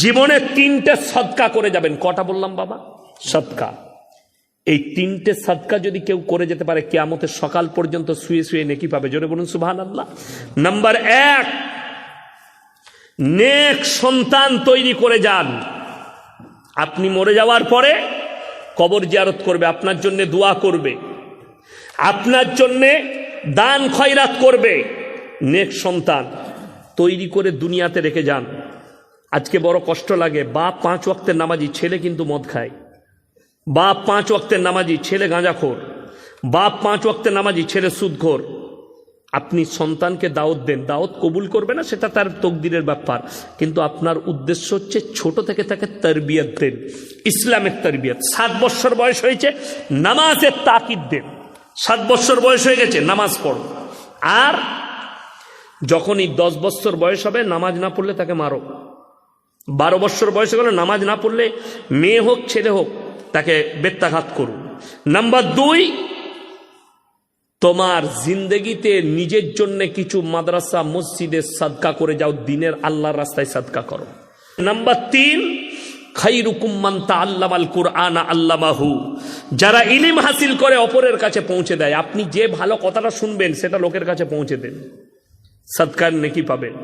জীবনে 3টে সদকা করে যাবেন। কটা বললাম বাবা? সদকা। এই 3টে সদকা যদি কেউ করে যেতে পারে, কিয়ামতের সকাল পর্যন্ত শুয়ে শুয়ে নেকি পাবে। জোরে বলুন সুবহানাল্লাহ। নাম্বার 1, নেক সন্তান তৈরি করে যান। আপনি মরে যাওয়ার পরে কবর জিয়ারত করবে, আপনার জন্য দোয়া করবে, আপনার জন্য দান খয়রাত করবে। নেক সন্তান তৈরি করে দুনিয়াতে রেখে যান। আজকে বড় কষ্ট লাগে, বাপ 5 ওয়াক্তের নামাজি, ছেলে কিন্তু মদ খায়। বাপ 5 ওয়াক্তের নামাজি, ছেলে গাঁজাখোর। বাপ 5 ওয়াক্তের নামাজি, ছেলে সুদখোর। আপনি সন্তানকে দাওয়াত দেন, দাওয়াত কবুল করবে না সেটা তার তকদিরের ব্যাপার, কিন্তু আপনার উদ্দেশ্য হচ্ছে ছোট থেকে তাকে তরবিয়ত দেন, ইসলামের তরবিয়ত। 7 বছর বয়স হয়েছে, নামাজের তাকিদ দেন। 7 বছর বয়স হয়ে গেছে, নামাজ পড়ো। আর যখনই 10 বছর বয়স হবে, নামাজ না পড়লে তাকে মারো। 12 বছর বয়স হয়ে গেল, নামাজ না পড়লে মেয়ে হোক ছেলে হোক তাকে বেত্যাঘাত করুন। নাম্বার 2, তোমার জিন্দগিতে নিজের জন্য কিছু মাদ্রাসা মসজিদে সাদকা করে যাও, দিনের আল্লাহর রাস্তায় সাদকা করো। নাম্বার 3, খায়রুকুম মান তাআল্লামাল কুরআনা আল্লামাহু, যারা ইলম হাসিল করে অপরের কাছে পৌঁছে দেয়। আপনি যে ভালো কথাটা শুনবেন সেটা লোকের কাছে পৌঁছে দেন, সাদকার নেকি পাবেন।